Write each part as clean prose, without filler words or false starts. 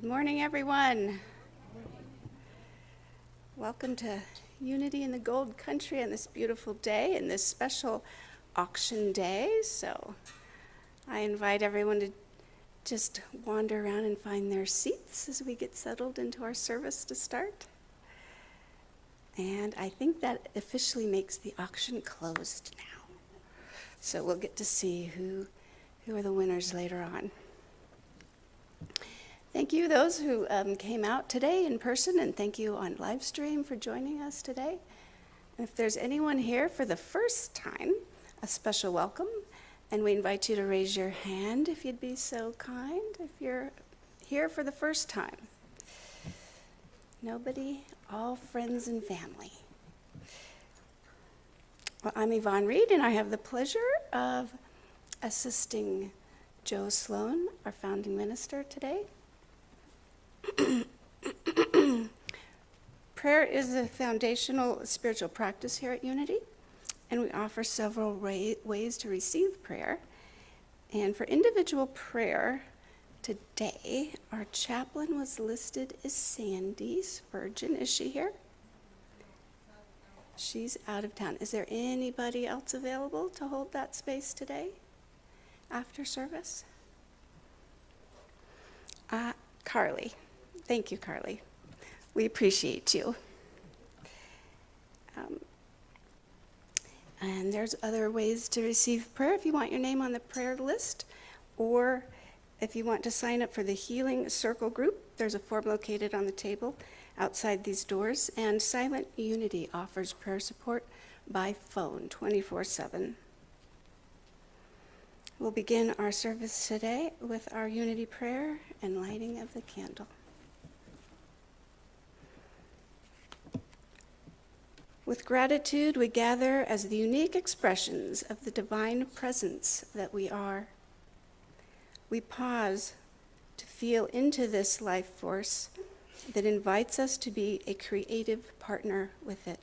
morning, everyone. Welcome to Unity in the Gold Country on this beautiful day and this special auction day. So I invite everyone to just wander around and find their seats as we get settled into our service to start. And I think that officially makes the auction closed now. So we'll get to see who are the winners later on. Thank you, those who came out today in person, and thank you on live stream for joining us today. And if there's anyone here for the first time, a special welcome, and we invite you to raise your hand if you'd be so kind, if you're here for the first time. Nobody? All friends and family. Well, I'm Yvonne Reed, and I have the pleasure of assisting Joe Sloan, our founding minister, today. Prayer is a foundational spiritual practice here at Unity, and we offer several ways to receive prayer. And for individual prayer today, our chaplain was listed as Sandy Spurgeon. Is she here? She's out of town. Is there anybody else available to hold that space today after service? Carly. Thank you, Carly. We appreciate you. And there's other ways to receive prayer if you want your name on the prayer list, or if you want to sign up for the Healing Circle group, there's a form located on the table outside these doors, and Silent Unity offers prayer support by phone 24/7. We'll begin our service today with our unity prayer and lighting of the candle. With gratitude, we gather as the unique expressions of the divine presence that we are. We pause to feel into this life force that invites us to be a creative partner with it.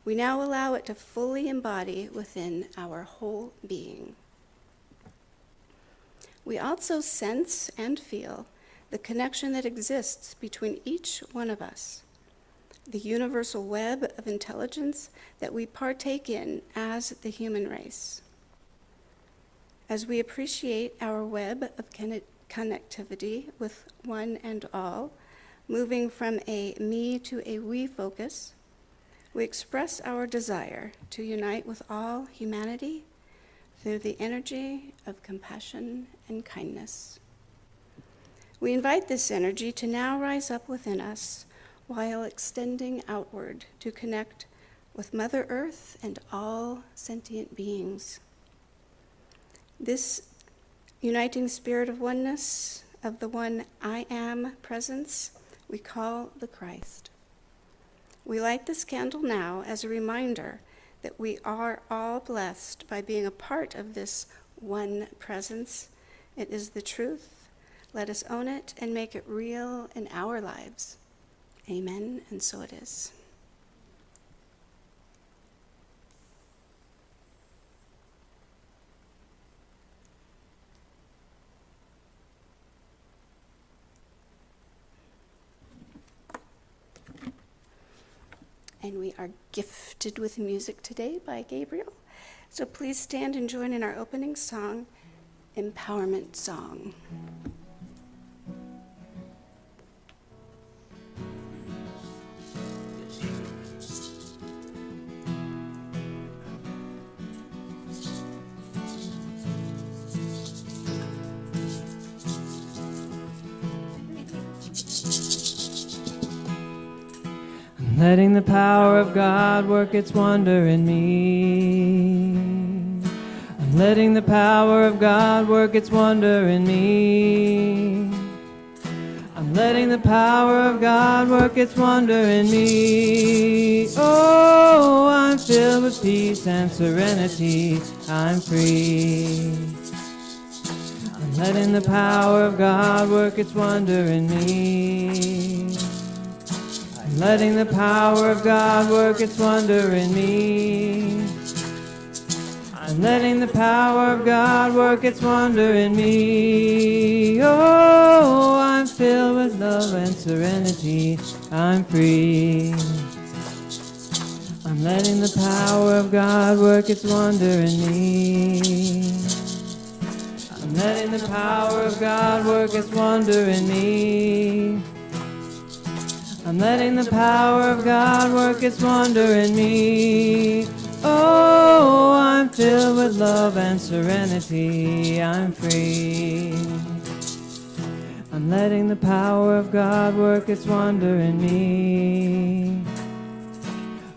We now allow it to fully embody within our whole being. We also sense and feel the connection that exists between each one of us, the universal web of intelligence that we partake in as the human race. As we appreciate our web of connectivity with one and all, moving from a me to a we focus, we express our desire to unite with all humanity through the energy of compassion and kindness. We invite this energy to now rise up within us while extending outward to connect with Mother Earth and all sentient beings. This uniting spirit of oneness, of the one I am presence, we call the Christ. We light this candle now as a reminder that we are all blessed by being a part of this one presence. It is the truth. Let us own it and make it real in our lives. Amen, and so it is. And we are gifted with music today by Gabriel. So please stand and join in our opening song, Empowerment Song. Letting the power of God work its wonder in me. I'm letting the power of God work its wonder in me. I'm letting the power of God work its wonder in me. Oh, I'm filled with peace and serenity. I'm free. I'm letting the power of God work its wonder in me. Letting the power of God work its wonder in me. I'm letting the power of God work its wonder in me. Oh, I'm filled with love and serenity. I'm free. I'm letting the power of God work its wonder in me. I'm letting the power of God work its wonder in me. I'm letting the power of God work its wonder in me. Oh, I'm filled with love and serenity. I'm free. I'm letting the power of God work its wonder in me.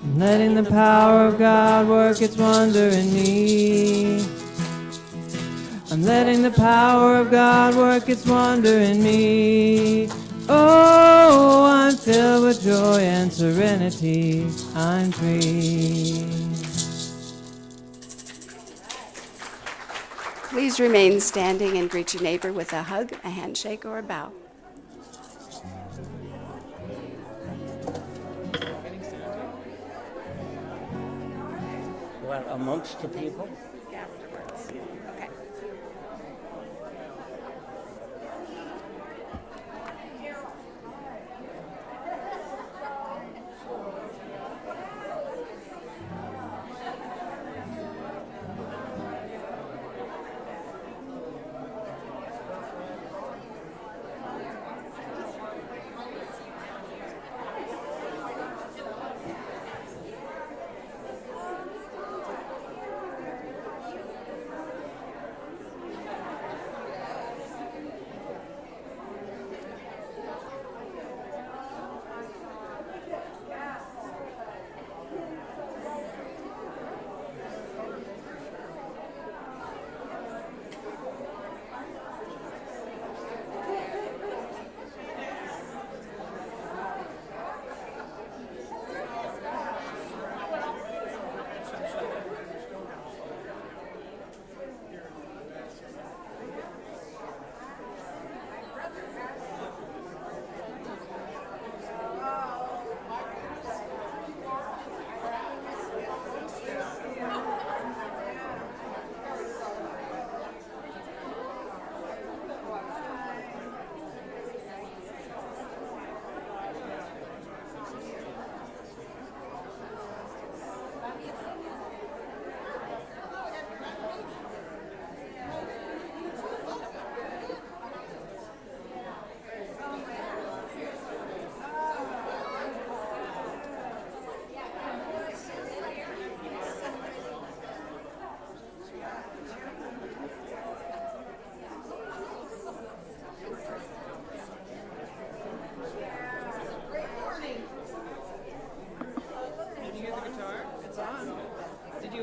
I'm letting the power of God work its wonder in me. I'm letting the power of God work its wonder in me. Oh, I'm filled with joy and serenity. I'm free. Please remain standing and greet your neighbor with a hug, a handshake, or a bow. Well, amongst the people? Afterwards. Okay.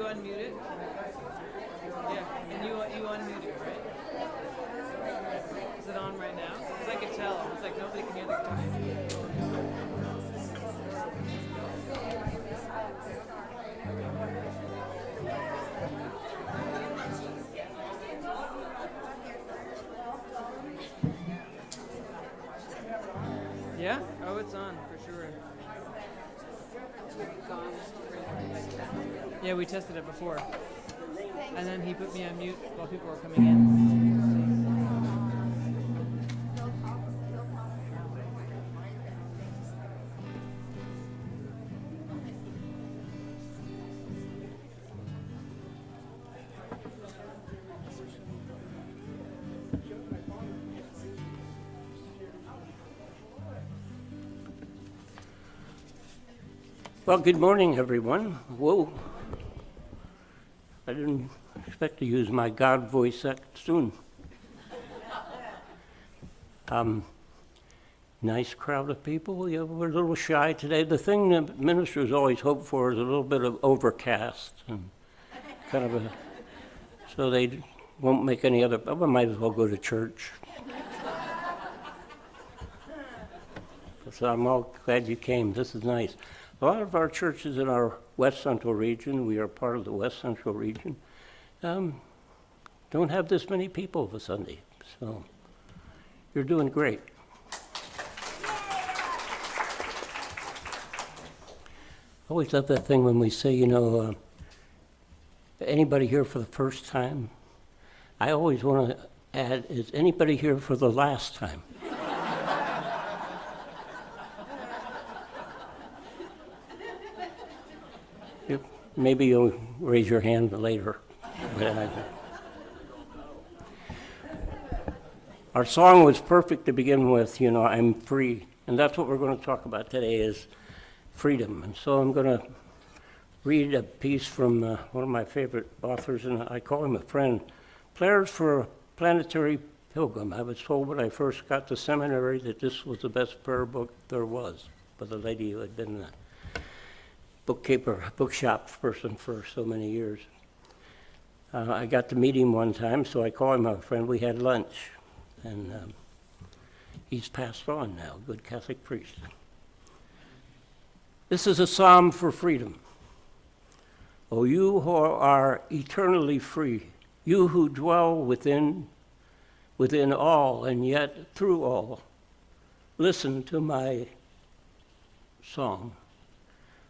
unmute it? Yeah, and you unmute it, right? Is it on right now? Because I could tell. It's like nobody can hear the guitar. Yeah? Oh, it's on, for sure. Yeah, we tested it before. And then he put me on mute while people were coming in. Well, good morning, everyone. Whoa. I didn't expect to use my God voice that soon. Nice crowd of people. Yeah, we're a little shy today. The thing that ministers always hope for is a little bit of overcast and kind of a, so they won't make any other, I might as well go to church. So I'm all glad you came. This is nice. A lot of our churches in our West Central region, we are part of the West Central region, don't have this many people this Sunday. So you're doing great. I always love that thing when we say, anybody here for the first time? I always want to add, is anybody here for the last time? Maybe you'll raise your hand later. Our song was perfect to begin with, I'm free. And that's what we're going to talk about today is freedom. And so I'm going to read a piece from one of my favorite authors, and I call him a friend. Prayers for a Planetary Pilgrim. I was told when I first got to seminary that this was the best prayer book there was, by the lady who had been the bookshop person for so many years. I got to meet him one time, so I call him a friend. We had lunch, and he's passed on now, good Catholic priest. This is a psalm for freedom. O you who are eternally free, you who dwell within all and yet through all, listen to my song.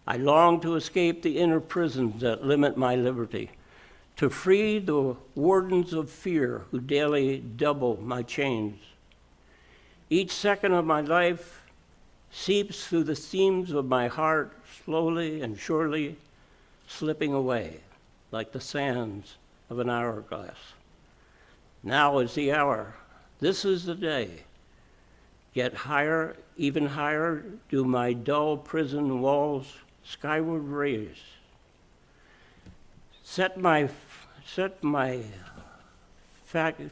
I long to escape the inner prisons that limit my liberty, to free the wardens of fear who daily double my chains. Each second of my life seeps through the seams of my heart, slowly and surely slipping away like the sands of an hourglass. Now is the hour. This is the day. Yet higher, even higher, do my dull prison walls skyward raise. Set my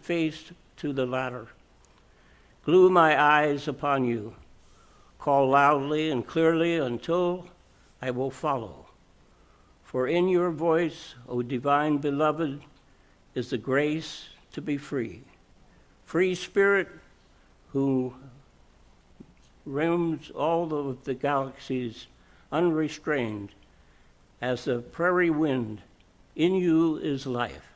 face to the ladder. Glue my eyes upon you. Call loudly and clearly until I will follow. For in your voice, O divine beloved, is the grace to be free. Free spirit who roams all of the galaxies unrestrained as the prairie wind. In you is life.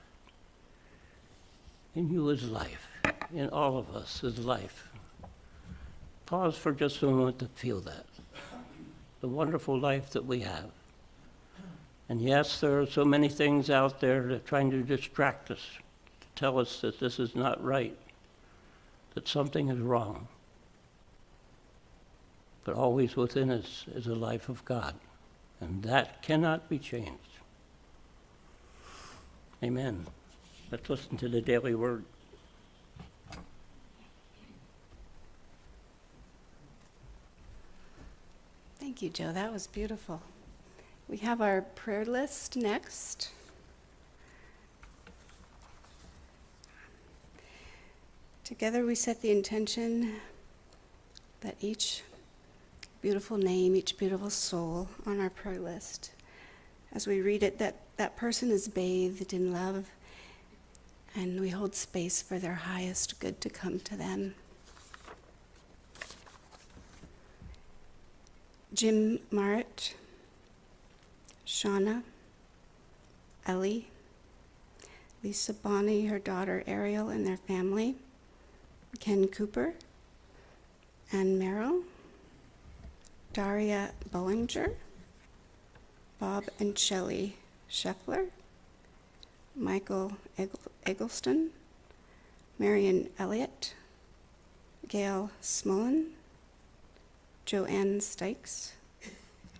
In you is life. In all of us is life. Pause for just a moment to feel that. The wonderful life that we have. And yes, there are so many things out there that are trying to distract us, to tell us that this is not right, that something is wrong. But always within us is a life of God, and that cannot be changed. Amen. Let's listen to the daily word. Thank you, Joe. That was beautiful. We have our prayer list next. Together we set the intention that each beautiful name, each beautiful soul on our prayer list, as we read it, that person is bathed in love, and we hold space for their highest good to come to them. Jim Marrett, Shauna, Ellie, Lisa Bonnie, her daughter Ariel and their family, Ken Cooper, Ann Merrill, Daria Bollinger, Bob and Shelley Scheffler, Michael Eggleston, Marion Elliott, Gail Smolin, Joanne Stykes,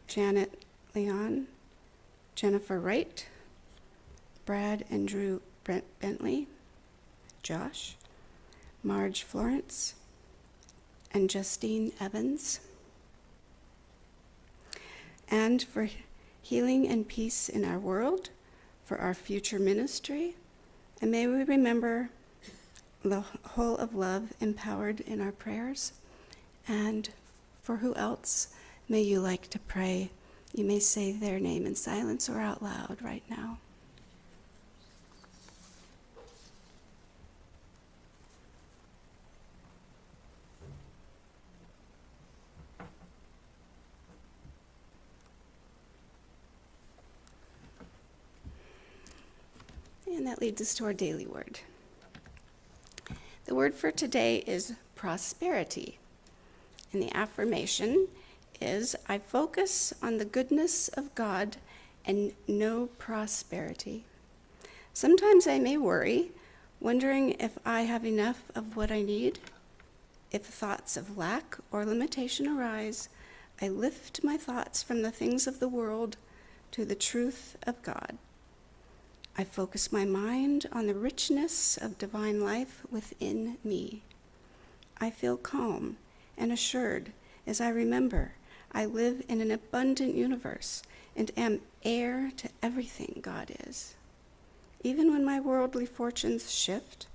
Janet Leon, Jennifer Wright, Brad and Drew Bentley, Josh, Marge Florence, and Justine Evans. And for healing and peace in our world, for our future ministry, and may we remember the whole of love empowered in our prayers. And for who else may you like to pray? You may say their name in silence or out loud right now. And that leads us to our daily word. The word for today is prosperity. And the affirmation is, I focus on the goodness of God and know prosperity. Sometimes I may worry, wondering if I have enough of what I need. If thoughts of lack or limitation arise, I lift my thoughts from the things of the world to the truth of God. I focus my mind on the richness of divine life within me. I feel calm and assured as I remember I live in an abundant universe and am heir to everything God is. Even when my worldly fortunes shift,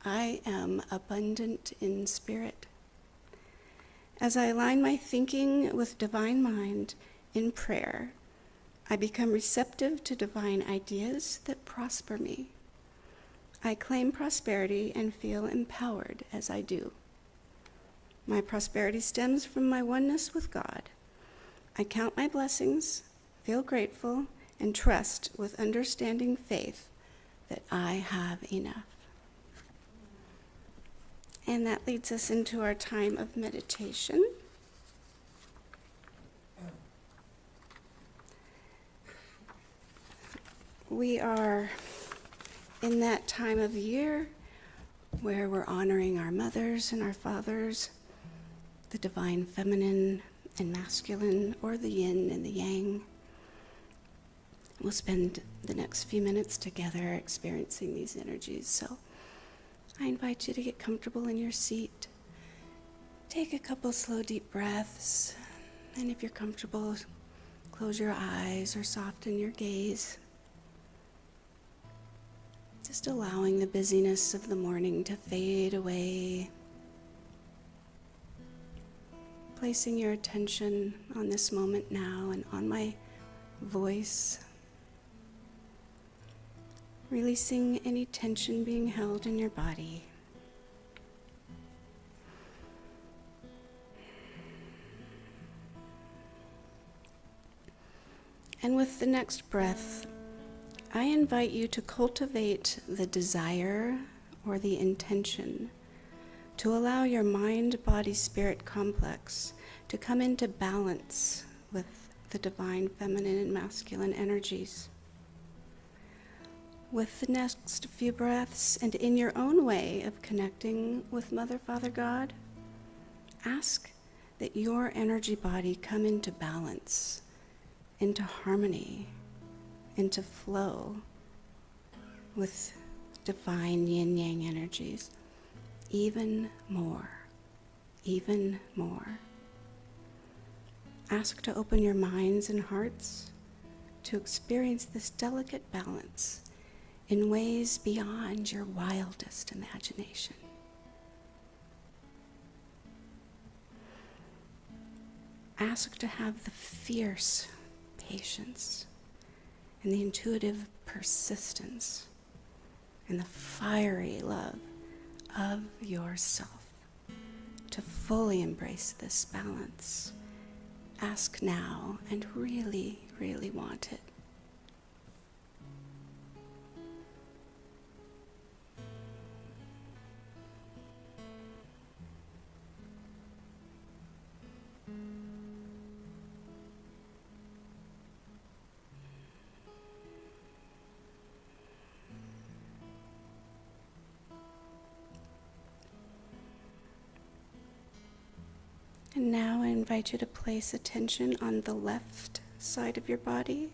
I am abundant in spirit. As I align my thinking with divine mind in prayer, I become receptive to divine ideas that prosper me. I claim prosperity and feel empowered as I do. My prosperity stems from my oneness with God. I count my blessings, feel grateful, and trust with understanding faith that I have enough. And that leads us into our time of meditation. We are in that time of year where we're honoring our mothers and our fathers, the divine feminine and masculine, or the yin and the yang. We'll spend the next few minutes together experiencing these energies. So I invite you to get comfortable in your seat. Take a couple slow, deep breaths. And if you're comfortable, close your eyes or soften your gaze. Just allowing the busyness of the morning to fade away. Placing your attention on this moment now and on my voice. Releasing any tension being held in your body. And with the next breath, I invite you to cultivate the desire or the intention to allow your mind-body-spirit complex to come into balance with the divine feminine and masculine energies. With the next few breaths, and in your own way of connecting with Mother, Father, God, ask that your energy body come into balance, into harmony, into flow with divine yin-yang energies. Even more, even more. Ask to open your minds and hearts to experience this delicate balance in ways beyond your wildest imagination. Ask to have the fierce patience and the intuitive persistence and the fiery love of yourself to fully embrace this balance. Ask now and really, really want it. And now I invite you to place attention on the left side of your body,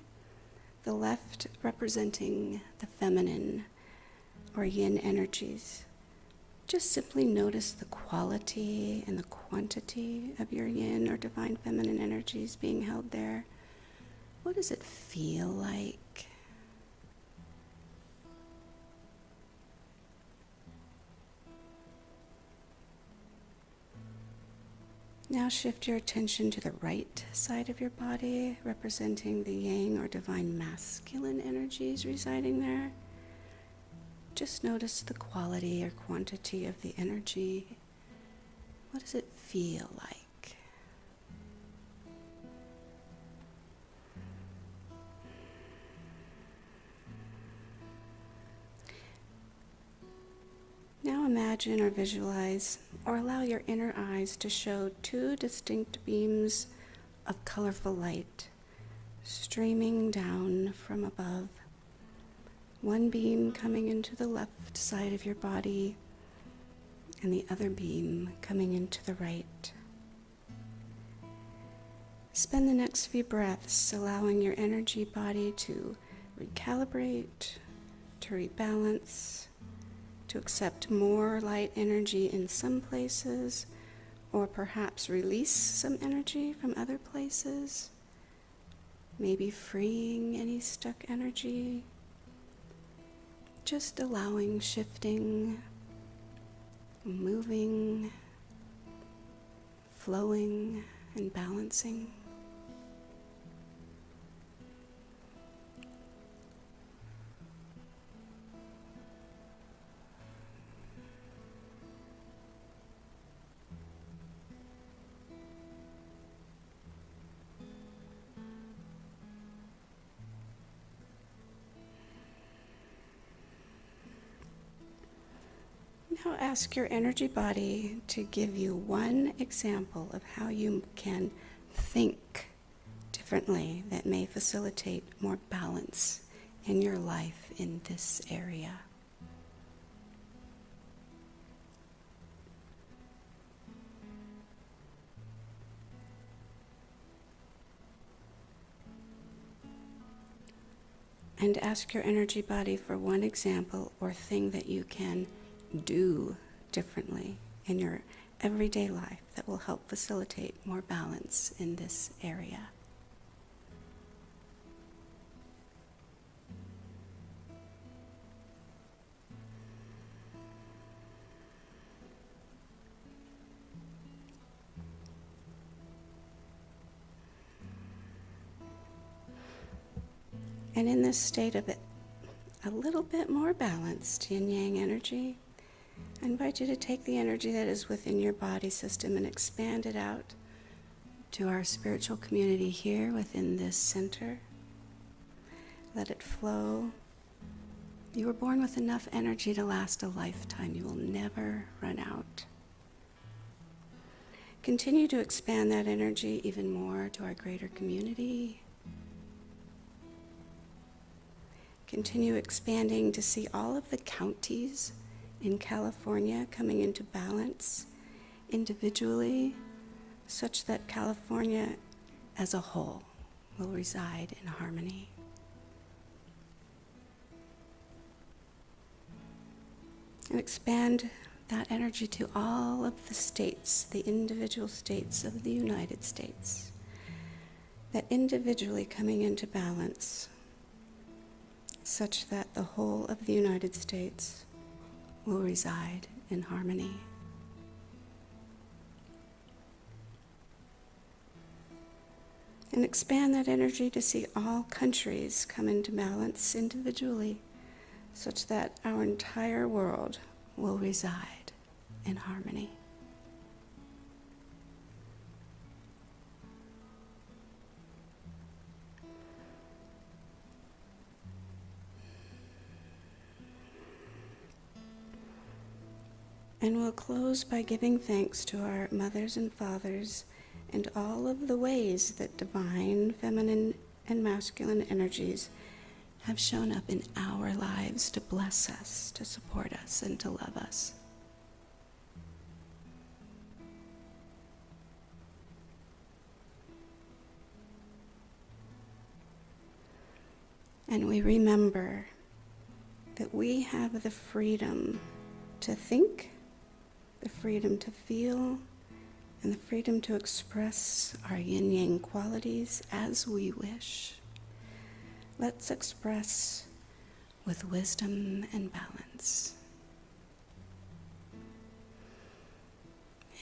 the left representing the feminine or yin energies. Just simply notice the quality and the quantity of your yin or divine feminine energies being held there. What does it feel like? Now shift your attention to the right side of your body, representing the yang or divine masculine energies residing there. Just notice the quality or quantity of the energy. What does it feel like? Now imagine or visualize or allow your inner eyes to show two distinct beams of colorful light streaming down from above. One beam coming into the left side of your body and the other beam coming into the right. Spend the next few breaths allowing your energy body to recalibrate, to rebalance, to accept more light energy in some places, or perhaps release some energy from other places, maybe freeing any stuck energy, just allowing shifting, moving, flowing, and balancing. Now ask your energy body to give you one example of how you can think differently that may facilitate more balance in your life in this area. And ask your energy body for one example or thing that you can do differently in your everyday life that will help facilitate more balance in this area. And in this state of it, a little bit more balanced yin-yang energy, I invite you to take the energy that is within your body system and expand it out to our spiritual community here within this center. Let it flow. You were born with enough energy to last a lifetime. You will never run out. Continue to expand that energy even more to our greater community. Continue expanding to see all of the counties in California coming into balance individually, such that California as a whole will reside in harmony. And expand that energy to all of the states, the individual states of the United States, that individually coming into balance, such that the whole of the United States will reside in harmony. And expand that energy to see all countries come into balance individually, such that our entire world will reside in harmony. And we'll close by giving thanks to our mothers and fathers and all of the ways that divine, feminine, and masculine energies have shown up in our lives to bless us, to support us, and to love us. And we remember that we have the freedom to think, the freedom to feel, and the freedom to express our yin-yang qualities as we wish. Let's express with wisdom and balance.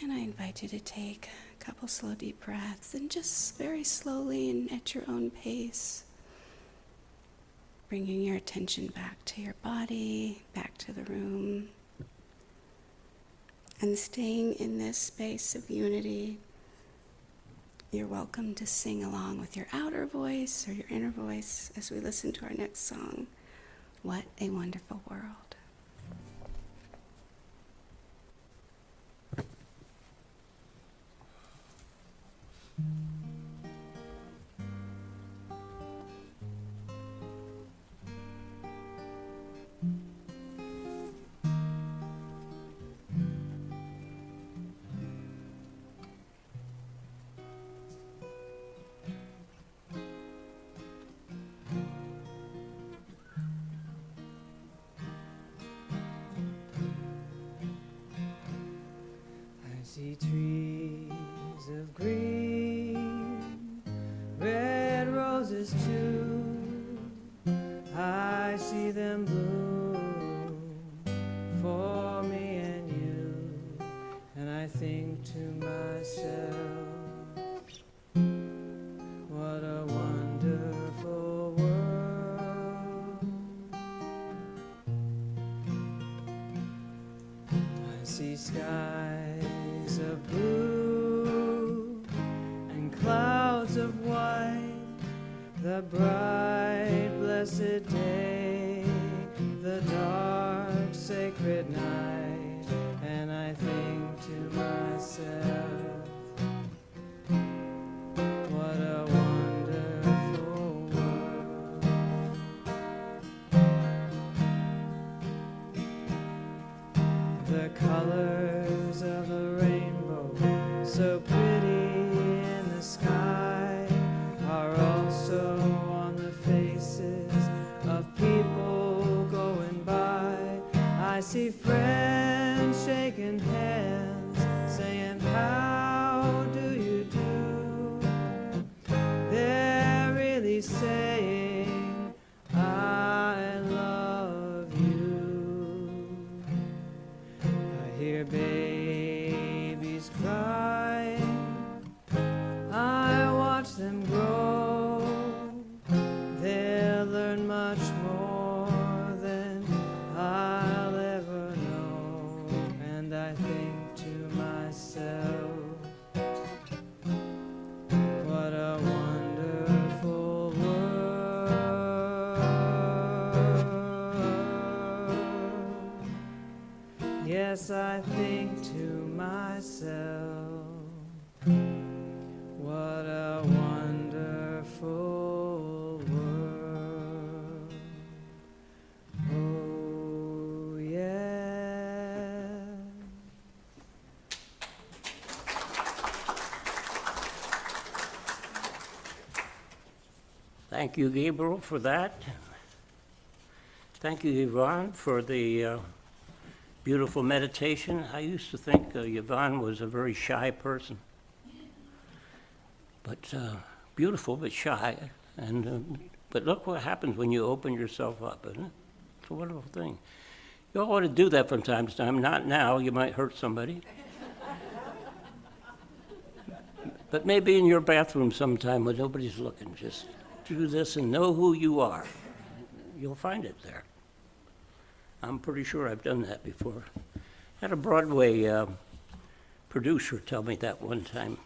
And I invite you to take a couple slow, deep breaths, and just very slowly and at your own pace, bringing your attention back to your body, back to the room, and staying in this space of unity. You're welcome to sing along with your outer voice or your inner voice as we listen to our next song, What a Wonderful World. see trees of green, red roses too. I see them bloom for me and you, and I think to myself, what a wonderful world. I see skies of blue and clouds of white, the bright blessed day, the dark sacred night, and I think to myself, what a wonderful world. The colors of the rainbow, so pretty in the sky, are also on the faces of people going by. I see friends shaking hands, saying, how do you do? They're really saying, I love you. I hear babies crying, I watch them grow. They'll learn much more than I'll ever know. And I think to myself, what a wonderful world. Yes, I think to myself, what a wonderful world. Oh, yeah. Thank you, Gabriel, for that. Thank you, Yvonne, for the beautiful meditation. I used to think Yvonne was a very shy person, but beautiful but shy. And but look what happens when you open yourself up, isn't it? It's a wonderful thing. You all ought to do that from time to time. Not now, you might hurt somebody. But maybe in your bathroom sometime when nobody's looking, just do this and know who you are. You'll find it there. I'm pretty sure I've done that before. Had a Broadway producer tell me that one time.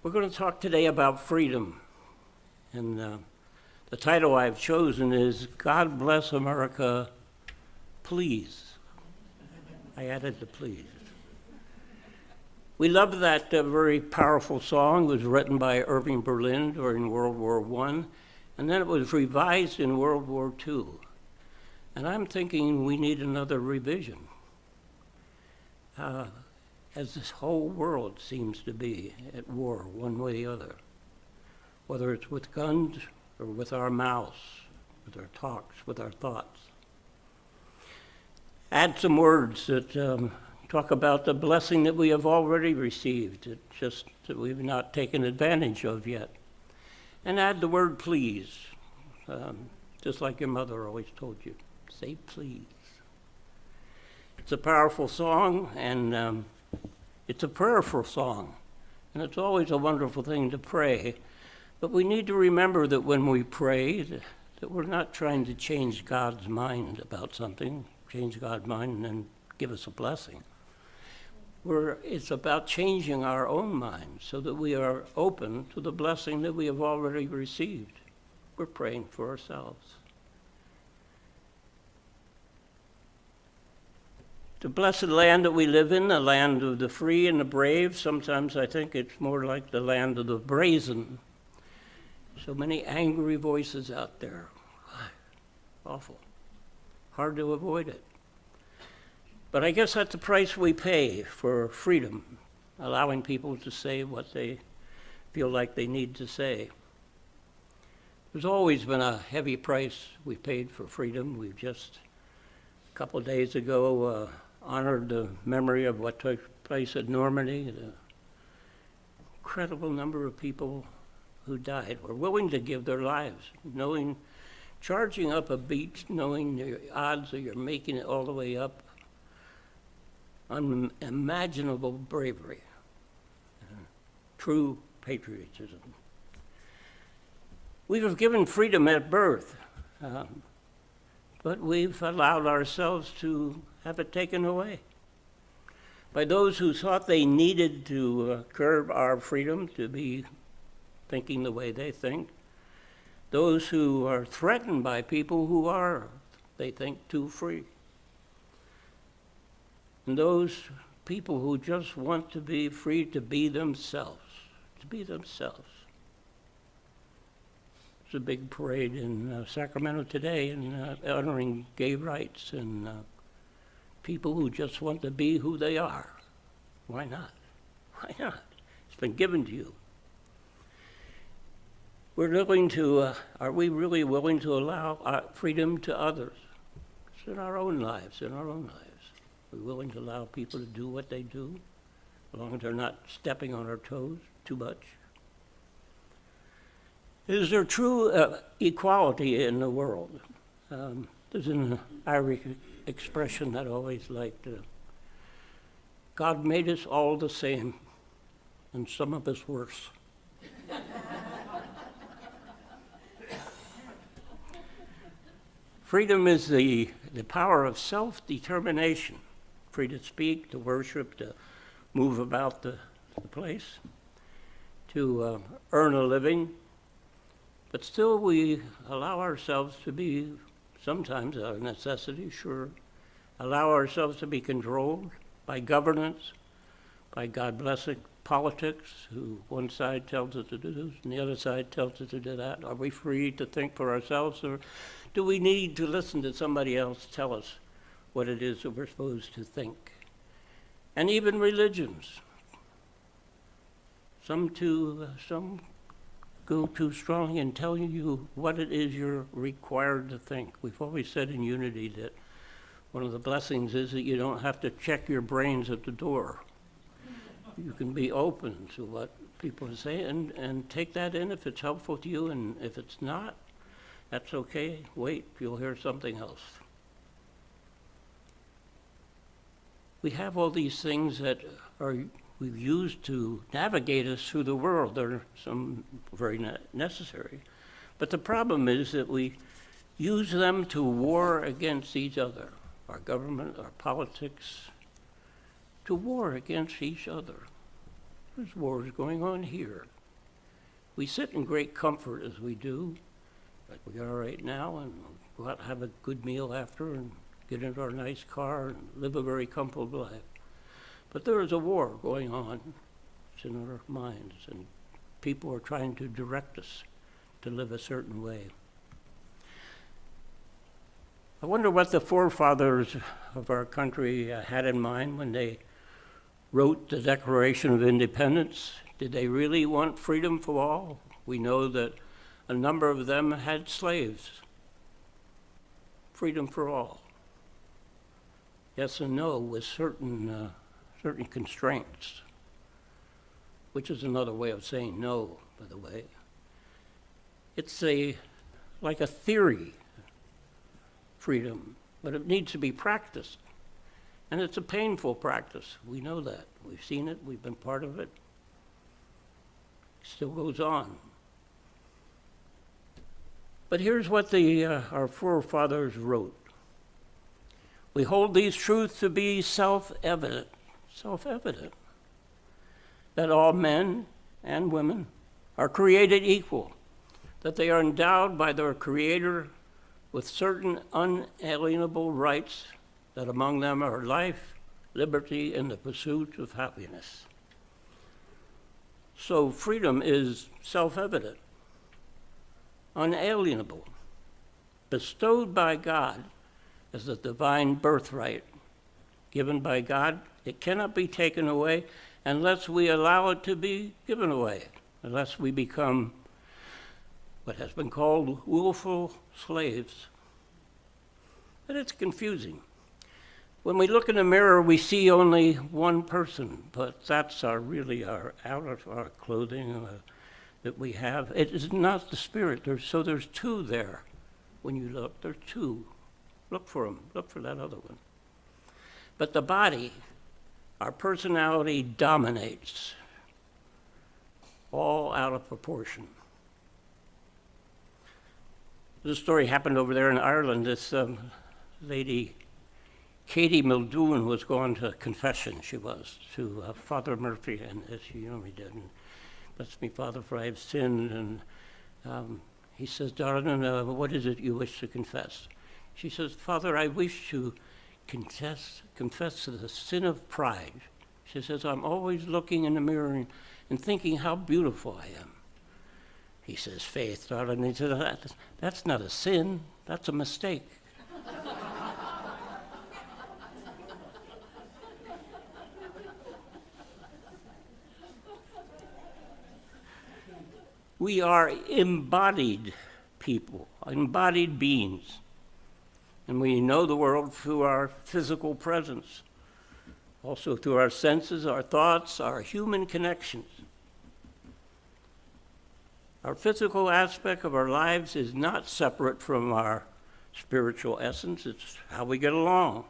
We're going to talk today about freedom. And the title I've chosen is God Bless America, Please. I added the please. We love that very powerful song. It was written by Irving Berlin during World War I, and then it was revised in World War II. And I'm thinking we need another revision, as this whole world seems to be at war one way or the other, whether it's with guns or with our mouths, with our talks, with our thoughts. Add some words that talk about the blessing that we have already received, just that we've not taken advantage of yet. And add the word please, just like your mother always told you. Say please. It's a powerful song, and it's a prayerful song. And it's always a wonderful thing to pray. But we need to remember that when we pray, that we're not trying to change God's mind about something, change God's mind and then give us a blessing. It's about changing our own minds so that we are open to the blessing that we have already received. We're praying for ourselves. The blessed land that we live in, the land of the free and the brave, sometimes I think it's more like the land of the brazen. So many angry voices out there. Awful. Hard to avoid it. But I guess that's the price we pay for freedom, allowing people to say what they feel like they need to say. There's always been a heavy price we paid for freedom. We've just a couple of days ago honored the memory of what took place at Normandy. The incredible number of people who died were willing to give their lives, charging up a beach, knowing the odds of you're making it all the way up. Unimaginable bravery, true patriotism. We were given freedom at birth, but we've allowed ourselves to have it taken away by those who thought they needed to curb our freedom to be thinking the way they think, those who are threatened by people who are, they think, too free, and those people who just want to be free to be themselves, There's a big parade in Sacramento today honoring gay rights and people who just want to be who they are. Why not? Why not? It's been given to you. Are we really willing to allow freedom to others? It's in our own lives, We're willing to allow people to do what they do, as long as they're not stepping on our toes too much. Is there true equality in the world? There's an Irish expression that I always liked. God made us all the same, and some of us worse. Freedom is the power of self-determination, free to speak, to worship, to move about the place, to earn a living. But still we allow ourselves to be, sometimes out of necessity, sure, allow ourselves to be controlled by governance, by God blessing politics, who one side tells us to do this and the other side tells us to do that. Are we free to think for ourselves, or do we need to listen to somebody else tell us what it is that we're supposed to think? And even religions. Some go too strongly in telling you what it is you're required to think. We've always said in Unity that one of the blessings is that you don't have to check your brains at the door. You can be open to what people say and take that in if it's helpful to you, and if it's not, that's okay. Wait, you'll hear something else. We have all these things that we've used to navigate us through the world. There are some very necessary. But the problem is that we use them to war against each other, our government, our politics, to war against each other. There's wars going on here. We sit in great comfort as we do, like we are right now, and go out and have a good meal after and get into our nice car and live a very comfortable life. But there is a war going on. It's in our minds, and people are trying to direct us to live a certain way. I wonder what the forefathers of our country had in mind when they wrote the Declaration of Independence. Did they really want freedom for all? We know that a number of them had slaves. Freedom for all. Yes and no, with certain constraints, which is another way of saying no, by the way. It's like a theory, freedom, but it needs to be practiced. And it's a painful practice. We know that. We've seen it. We've been part of it. It still goes on. But here's what our forefathers wrote. We hold these truths to be self-evident, that all men and women are created equal, that they are endowed by their Creator with certain unalienable rights, that among them are life, liberty, and the pursuit of happiness. So freedom is self-evident, unalienable, bestowed by God as a divine birthright, given by God. It cannot be taken away unless we allow it to be given away, unless we become what has been called willful slaves. But it's confusing. When we look in the mirror, we see only one person, but that's really our outer our clothing that we have. It is not the spirit. There's two there. When you look, there's two. Look for them. Look for that other one. But the body, our personality dominates, all out of proportion. This story happened over there in Ireland. This lady, Katie Muldoon, was going to confession. She was to Father Murphy, and as you know, he did. And, bless me, Father, for I have sinned. And he says, darling, what is it you wish to confess? She says, Father, I wish to confess the sin of pride. She says, I'm always looking in the mirror and thinking how beautiful I am. He says, Faith, darling. He says, that's not a sin, that's a mistake. We are embodied people, embodied beings. And we know the world through our physical presence, also through our senses, our thoughts, our human connections. Our physical aspect of our lives is not separate from our spiritual essence. It's how we get along.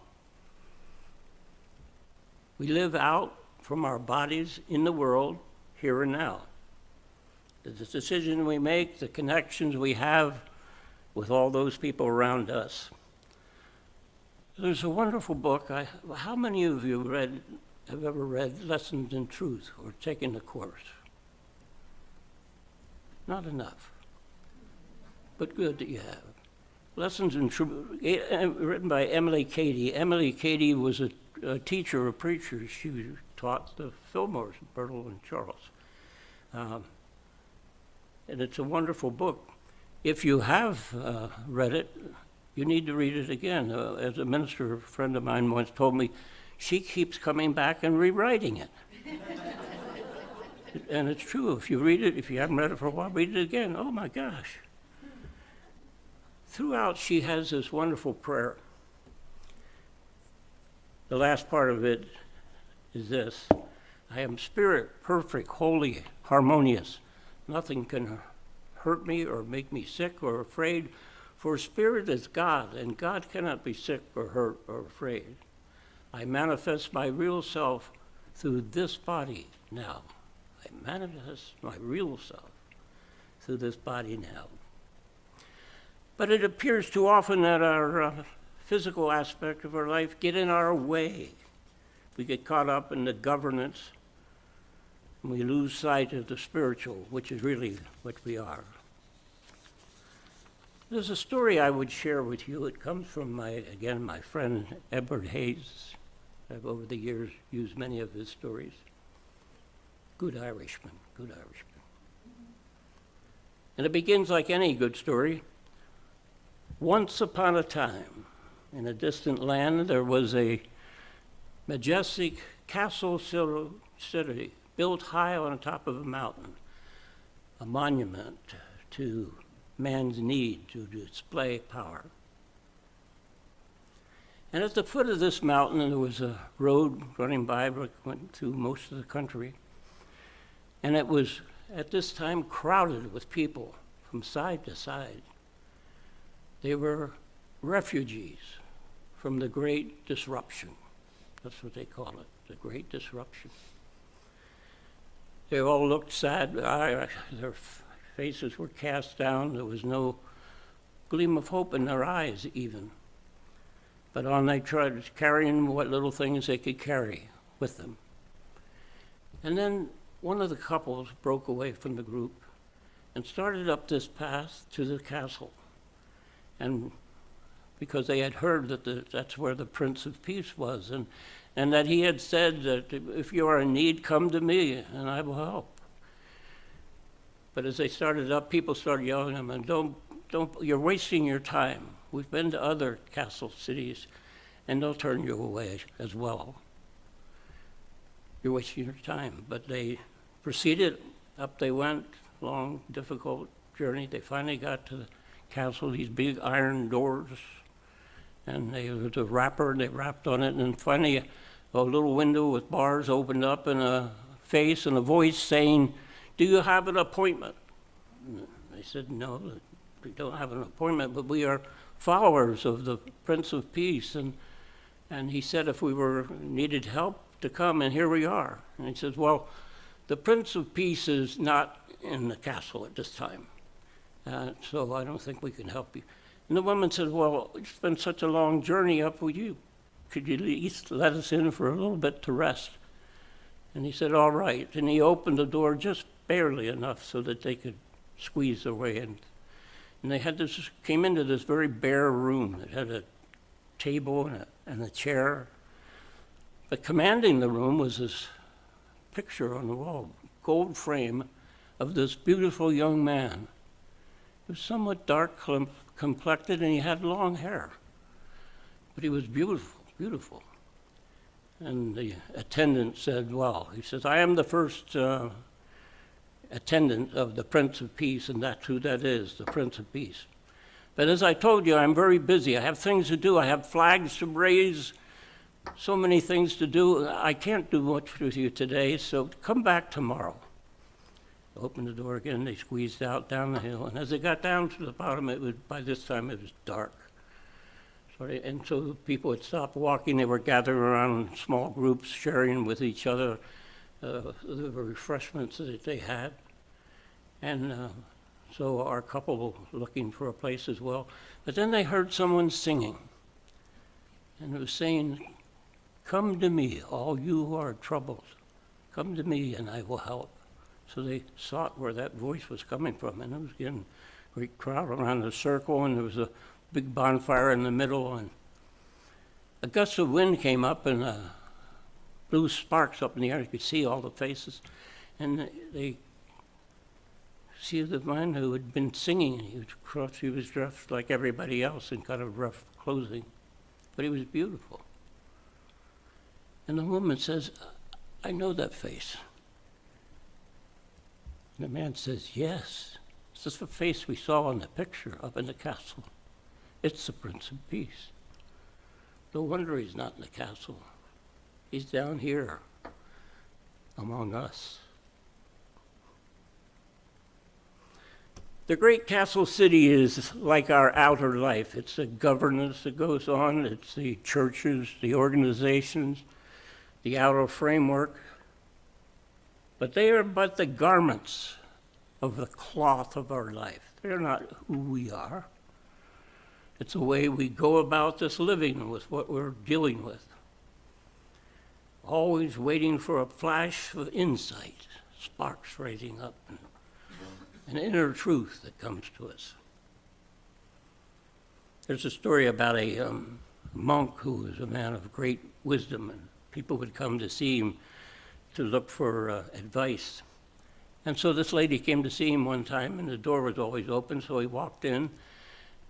We live out from our bodies in the world, here and now. The decision we make, the connections we have with all those people around us. There's a wonderful book. How many of you have ever read Lessons in Truth or taken the course? Not enough, but good that you have. Lessons in Truth, written by Emily Cady. Emily Cady was a teacher, a preacher. She taught the Fillmores, Bertle and Charles. And it's a wonderful book. If you have read it, you need to read it again. As a minister, a friend of mine once told me, she keeps coming back and rewriting it. And it's true. If you read it, if you haven't read it for a while, read it again. Oh my gosh. Throughout, she has this wonderful prayer. The last part of it is this: I am spirit, perfect, holy, harmonious. Nothing can hurt me or make me sick or afraid, for spirit is God, and God cannot be sick or hurt or afraid. I manifest my real self through this body now. I manifest my real self through this body now. But it appears too often that our physical aspect of our life get in our way. We get caught up in the governance, and we lose sight of the spiritual, which is really what we are. There's a story I would share with you. It comes from my friend Edward Hayes. I've over the years used many of his stories. Good Irishman. And it begins like any good story. Once upon a time, in a distant land, there was a majestic castle city built high on top of a mountain, a monument to man's need to display power. And at the foot of this mountain, there was a road running by that went through most of the country. And it was, at this time, crowded with people from side to side. They were refugees from the Great Disruption. That's what they call it, the Great Disruption. They all looked sad. Their faces were cast down. There was no gleam of hope in their eyes, even. But on they tried, carrying what little things they could carry with them. And then one of the couples broke away from the group and started up this path to the castle. And because they had heard that that's where the Prince of Peace was, and that he had said that if you are in need, come to me and I will help. But as they started up, people started yelling at them, don't, you're wasting your time. We've been to other castle cities and they'll turn you away as well. You're wasting your time. But they proceeded, up they went, long, difficult journey. They finally got to the castle, these big iron doors. And there was a wrapper, and they wrapped on it, and finally a little window with bars opened up, and a face and a voice saying, "Do you have an appointment?" And they said, "No, we don't have an appointment, but we are followers of the Prince of Peace." And he said if we needed help to come, and here we are. And he says, "Well, the Prince of Peace is not in the castle at this time, so I don't think we can help you." And the woman said, "Well, it's been such a long journey up with you. Could you at least let us in for a little bit to rest?" And he said, "All right." And he opened the door just barely enough so that they could squeeze their way in. And they came into this very bare room that had a table and a chair. But commanding the room was this picture on the wall, gold frame, of this beautiful young man. He was somewhat dark complected, and he had long hair. But he was beautiful, beautiful. And the attendant said, "Well," he says, "I am the first attendant of the Prince of Peace, and that's who that is, the Prince of Peace. But as I told you, I'm very busy. I have things to do. I have flags to raise, so many things to do. I can't do much with you today, so come back tomorrow." Opened the door again. They squeezed out down the hill, and as they got down to the bottom, by this time it was dark. So people had stopped walking. They were gathering around in small groups, sharing with each other the refreshments that they had. And so our couple looking for a place as well. But then they heard someone singing, and it was saying, "Come to me, all you who are troubled. Come to me, and I will help." So they sought where that voice was coming from, and it was getting a great crowd around the circle, and there was a big bonfire in the middle, and a gust of wind came up and blew sparks up in the air. You could see all the faces, and they see the man who had been singing. He was dressed like everybody else in kind of rough clothing, but he was beautiful. And the woman says, "I know that face." And the man says, "Yes, this is the face we saw in the picture up in the castle. It's the Prince of Peace. No wonder he's not in the castle. He's down here among us." The great castle city is like our outer life. It's the governance that goes on. It's the churches, the organizations, the outer framework. But they are but the garments of the cloth of our life. They're not who we are. It's the way we go about this living with what we're dealing with. Always waiting for a flash of insight, sparks rising up, and an inner truth that comes to us. There's a story about a monk who was a man of great wisdom, and people would come to see him to look for advice. And so this lady came to see him one time, and the door was always open, so he walked in,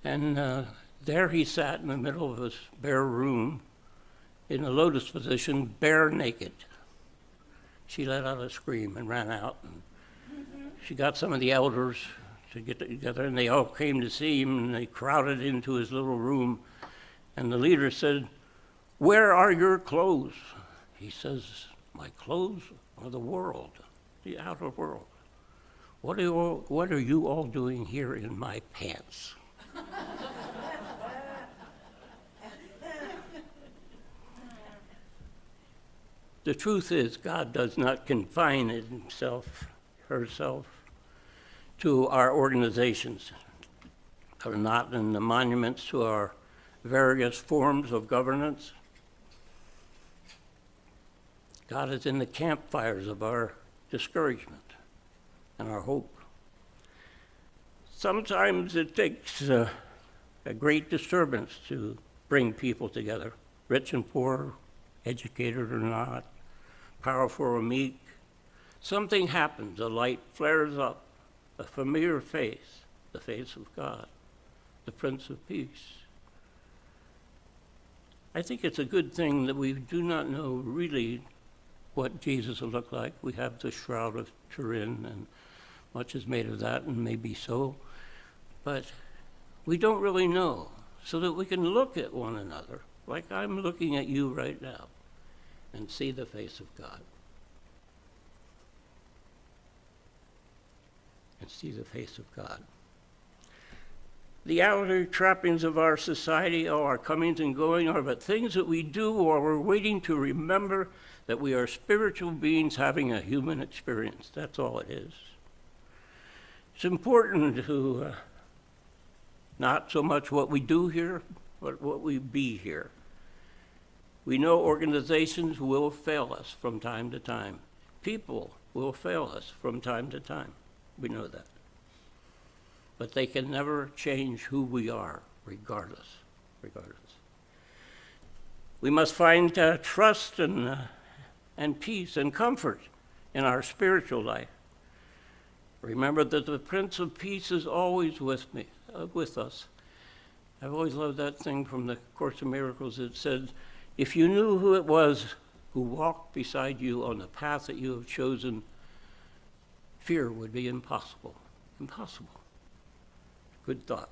and there he sat in the middle of this bare room in a lotus position, bare naked. She let out a scream and ran out, and she got some of the elders to get together, and they all came to see him, and they crowded into his little room, and the leader said, "Where are your clothes?" He says, "My clothes are the world, the outer world. What are you all doing here in my pants?" The truth is, God does not confine himself, herself, to our organizations, or not in the monuments to our various forms of governance. God is in the campfires of our discouragement and our hope. Sometimes it takes a great disturbance to bring people together, rich and poor, educated or not, powerful or meek. Something happens, a light flares up, a familiar face, the face of God, the Prince of Peace. I think it's a good thing that we do not know really what Jesus will look like. We have the Shroud of Turin, and much is made of that, and maybe so. But we don't really know. so that we can look at one another like I'm looking at you right now and see the face of God. And see the face of God. The outer trappings of our society, our comings and going, are but things that we do while we're waiting to remember that we are spiritual beings having a human experience. That's all it is. It's important to not so much what we do here, but what we be here. We know organizations will fail us from time to time. People will fail us from time to time. We know that. But they can never change who we are, regardless. We must find trust and peace and comfort in our spiritual life. Remember that the Prince of Peace is always with us. I've always loved that thing from the Course in Miracles. It said, if you knew who it was who walked beside you on the path that you have chosen, fear would be impossible. Impossible. Good thought.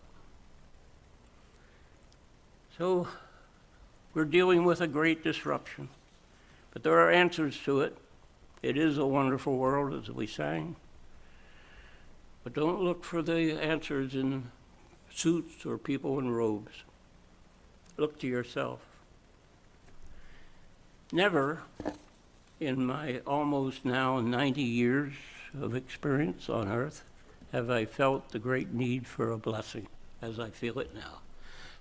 So we're dealing with a great disruption, but there are answers to it. It is a wonderful world, as we sang. But don't look for the answers in suits or people in robes. Look to yourself. Never in my almost now 90 years of experience on earth have I felt the great need for a blessing as I feel it now.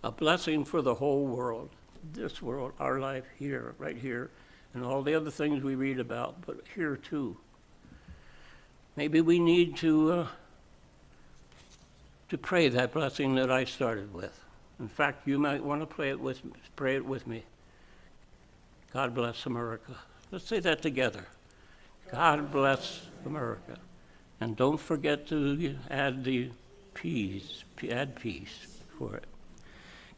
A blessing for the whole world, this world, our life here, right here, and all the other things we read about, but here too. Maybe we need to pray that blessing that I started with. In fact, you might want to pray it with me. God bless America. Let's say that together. God bless America. And don't forget to add the peace for it.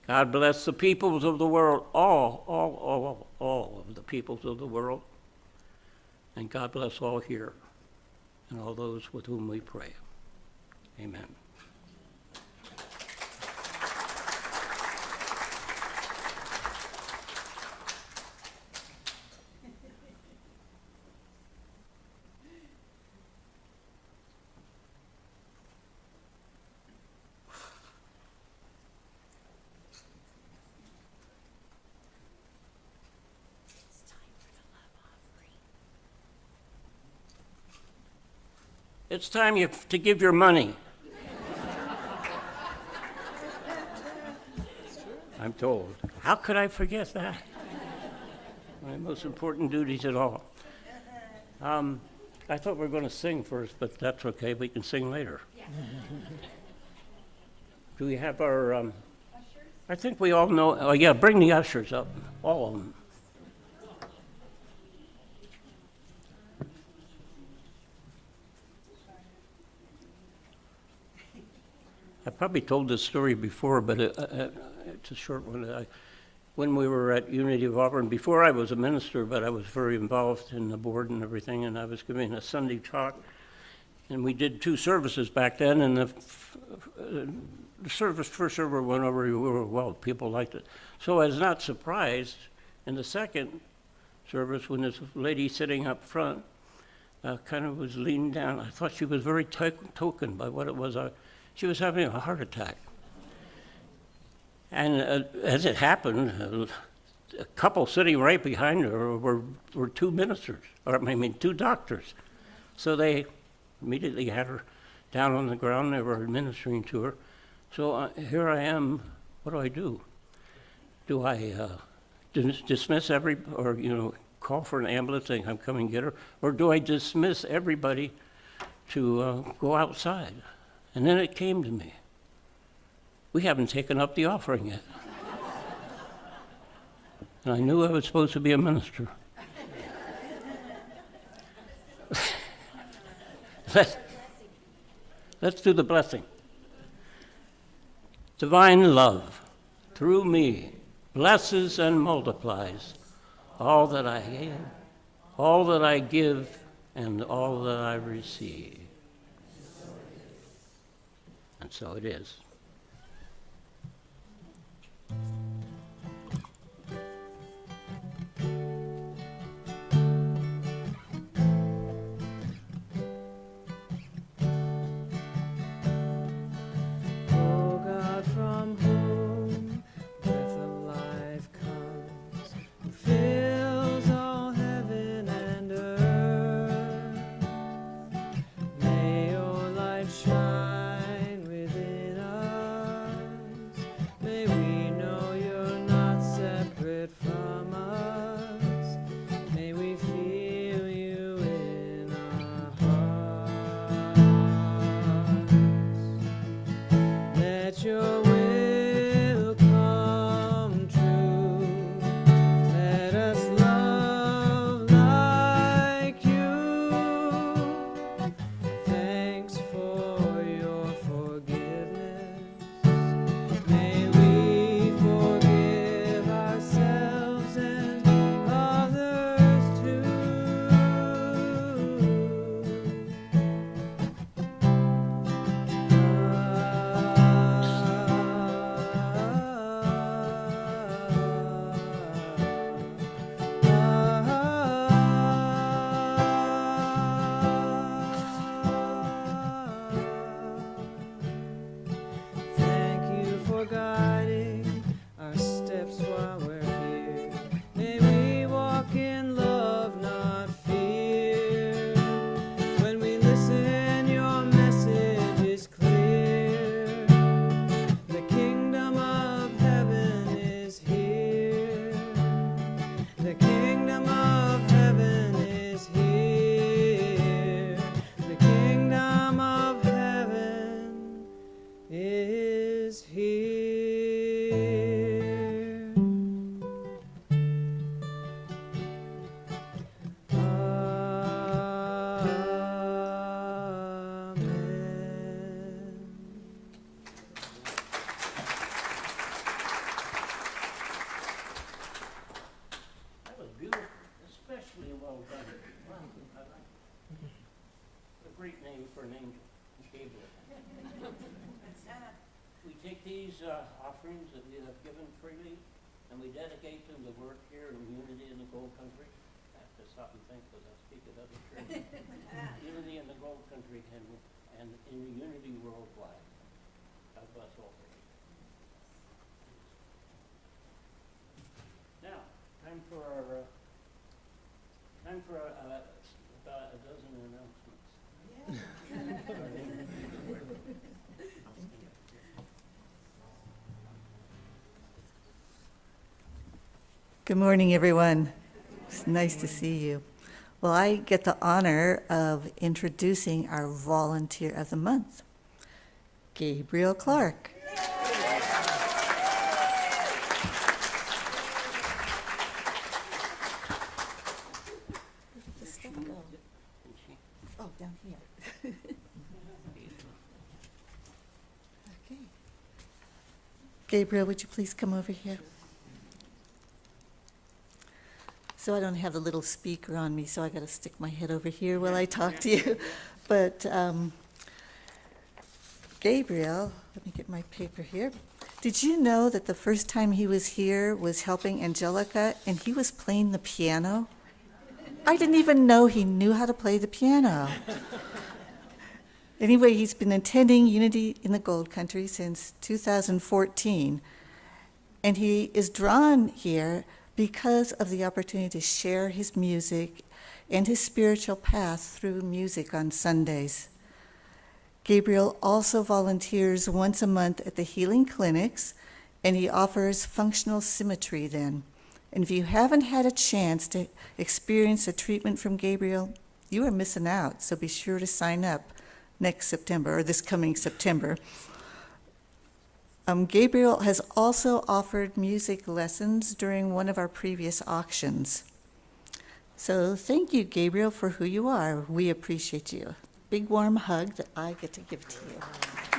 God bless the peoples of the world, all of the peoples of the world. And God bless all here and all those with whom we pray. Amen. It's time to give your money. I'm told. How could I forget that? My most important duties at all. I thought we were going to sing first, but that's okay. We can sing later. Do we have our... I think we all know... Oh, yeah, bring the ushers up, all of them. I probably told this story before, but it's a short one. When we were at Unity of Auburn, before I was a minister, but I was very involved in the board and everything, and I was giving a Sunday talk, and we did 2 services back then, and the first server went over really well. People liked it. So I was not surprised in the second service when this lady sitting up front kind of was leaning down. I thought she was very token by what it was. She was having a heart attack. And as it happened, a couple sitting right behind her were 2 ministers, or I mean 2 doctors. So they immediately had her down on the ground. They were administering to her. So here I am. What do? Do I dismiss or call for an ambulance saying I'm coming to get her? Or do I dismiss everybody to go outside? And then it came to me. We haven't taken up the offering yet. And I knew I was supposed to be a minister. Let's do the blessing. Divine love, through me, blesses and multiplies all that I am, all that I give, and all that I receive. And so it is. great name for an angel, Gabriel. We take these offerings that we have given freely, and we dedicate them to work here in unity in the Gold Country. I have to stop and think because I speak at other churches. Unity in the Gold Country and in unity worldwide. God bless all of you. Now, time for about a dozen announcements. Good morning, everyone. It's nice to see you. Well, I get the honor of introducing our volunteer of the month, Gabriel Clark. Oh, down here. Okay. Gabriel, would you please come over here? So I don't have the little speaker on me, so I got to stick my head over here while I talk to you. But Gabriel, let me get my paper here. Did you know that the first time he was here was helping Angelica, and he was playing the piano? I didn't even know he knew how to play the piano. Anyway, he's been attending Unity in the Gold Country since 2014, and he is drawn here because of the opportunity to share his music and his spiritual path through music on Sundays. Gabriel also volunteers once a month at the healing clinics, and he offers functional symmetry then. And if you haven't had a chance to experience a treatment from Gabriel, you are missing out, so be sure to sign up next September, or this coming September. Gabriel has also offered music lessons during one of our previous auctions. So thank you, Gabriel, for who you are. We appreciate you. Big warm hug that I get to give to you. Oh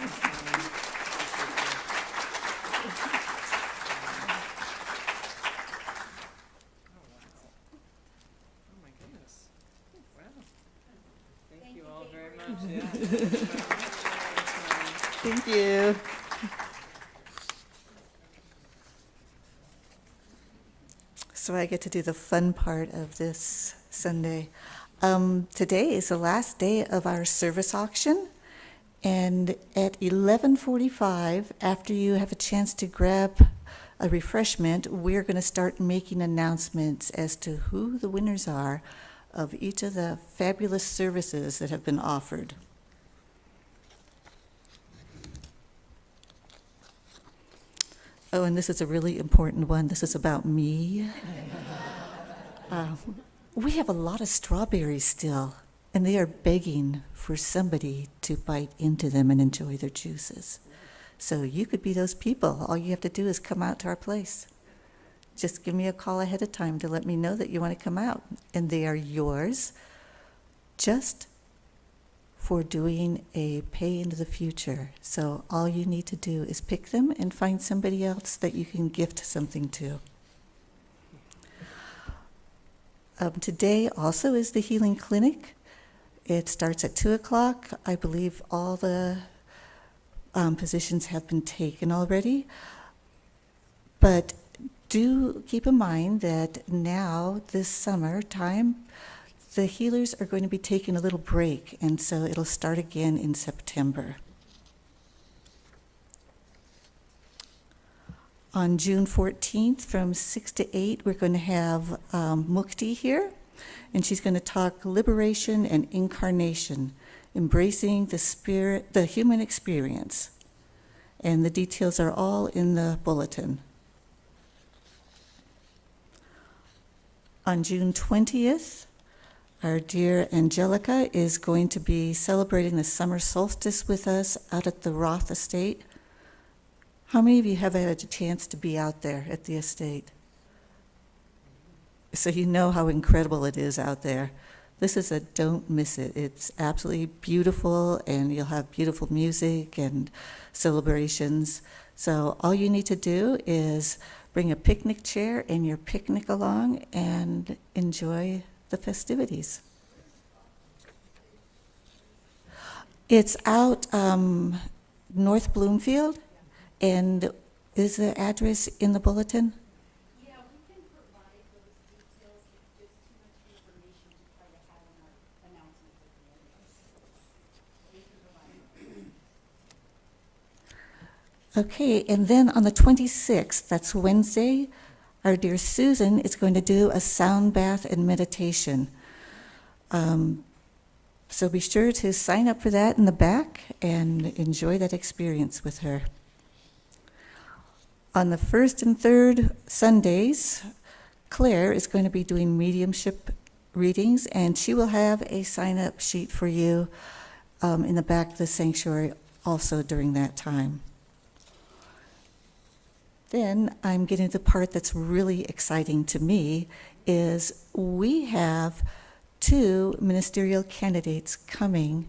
my goodness. Wow. Thank you all very much. Thank you. So I get to do the fun part of this Sunday. Today is the last day of our service auction, and at 11:45, after you have a chance to grab a refreshment, we're going to start making announcements as to who the winners are of each of the fabulous services that have been offered. Oh, and this is a really important one. This is about me. We have a lot of strawberries still, and they are begging for somebody to bite into them and enjoy their juices. So you could be those people. All you have to do is come out to our place. Just give me a call ahead of time to let me know that you want to come out, and they are yours just for doing a pay into the future. So all you need to do is pick them and find somebody else that you can gift something to. Today also is the healing clinic. It starts at 2 o'clock. I believe all the positions have been taken already. But do keep in mind that now, this summertime, the healers are going to be taking a little break, and so it'll start again in September. On June 14th, from 6 to 8, we're going to have Mukti here, and she's going to talk liberation and incarnation, embracing the spirit, the human experience. And the details are all in the bulletin. On June 20th, our dear Angelica is going to be celebrating the summer solstice with us out at the Roth Estate. How many of you have had a chance to be out there at the estate? So you know how incredible it is out there. This is a don't miss it. It's absolutely beautiful, and you'll have beautiful music and celebrations. So all you need to do is bring a picnic chair and your picnic along and enjoy the festivities. It's out North Bloomfield, and is the address in the bulletin? Yeah, we can provide those details. It's just too much information to try to have in our announcements at the end. We can provide it. Okay, and then on the 26th, that's Wednesday, our dear Susan is going to do a sound bath and meditation. So be sure to sign up for that in the back and enjoy that experience with her. On the first and third Sundays, Claire is going to be doing mediumship readings, and she will have a sign-up sheet for you in the back of the sanctuary also during that time. Then I'm getting to the part that's really exciting to me, is we have 2 ministerial candidates coming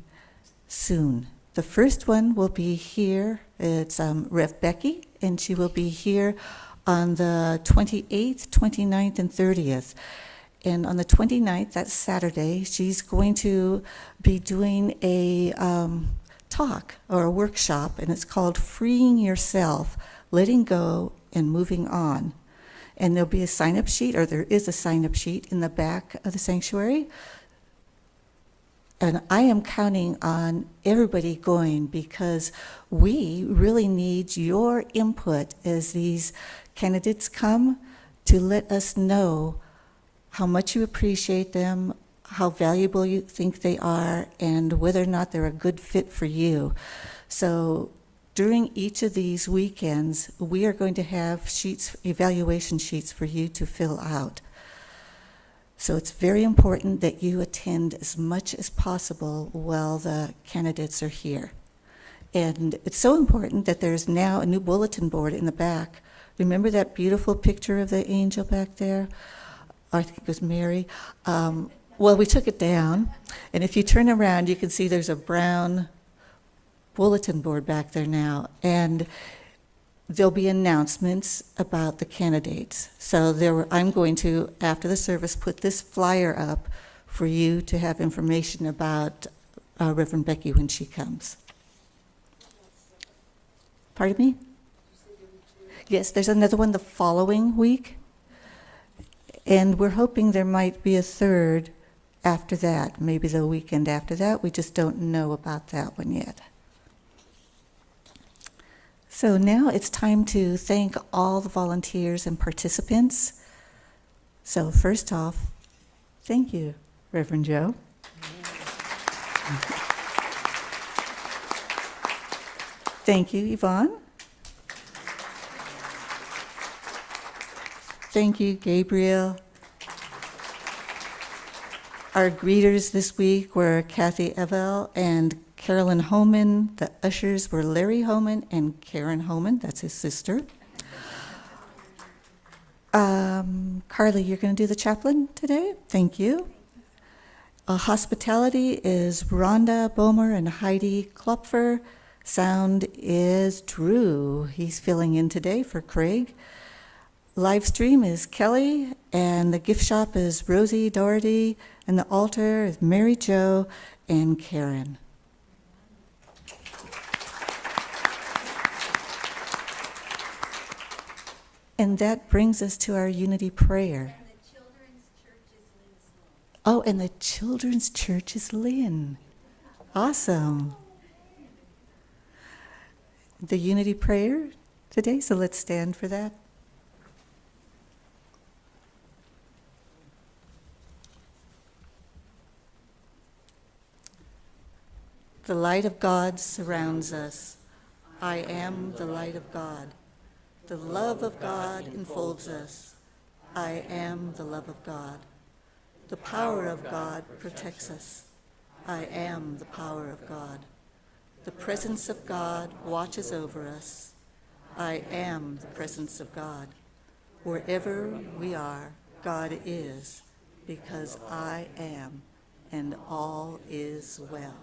soon. The first one will be here. It's Rev Becky, and she will be here on the 28th, 29th, and 30th. And on the 29th, that's Saturday, she's going to be doing a talk or a workshop, and it's called Freeing Yourself, Letting Go and Moving On. And there'll be a sign-up sheet, or there is a sign-up sheet in the back of the sanctuary. And I am counting on everybody going, because we really need your input as these candidates come, to let us know how much you appreciate them, how valuable you think they are, and whether or not they're a good fit for you. So during each of these weekends, we are going to have sheets, evaluation sheets for you to fill out. So it's very important that you attend as much as possible while the candidates are here. And it's so important that there's now a new bulletin board in the back. Remember that beautiful picture of the angel back there? I think it was Mary. Well, we took it down, and if you turn around, you can see there's a brown bulletin board back there now, and there'll be announcements about the candidates. So I'm going to, after the service, put this flyer up for you to have information about Reverend Becky when she comes. Pardon me? Yes, there's another one the following week, and we're hoping there might be a third after that, maybe the weekend after that. We just don't know about that one yet. So now it's time to thank all the volunteers and participants. So first off, thank you, Reverend Joe. Thank you, Yvonne. Thank you, Gabriel. Our greeters this week were Kathy Evel and Carolyn Homan. The ushers were Larry Homan and Karen Homan, that's his sister. Carly, you're going to do the chaplain today? Thank you. Hospitality is Rhonda Bomer and Heidi Klopfer. Sound is Drew. He's filling in today for Craig. Live stream is Kelly, and the gift shop is Rosie Doherty, and the altar is Mary Jo and Karen. And that brings us to our unity prayer. And the children's church is Lynn Sloan. Oh, and the children's church is Lynn. Awesome. The unity prayer today, so let's stand for that. The light of God surrounds us. I am the light of God. The love of God enfolds us. I am the love of God. The power of God protects us. I am the power of God. The presence of God watches over us. I am the presence of God. Wherever we are, God is, because I am, and all is well.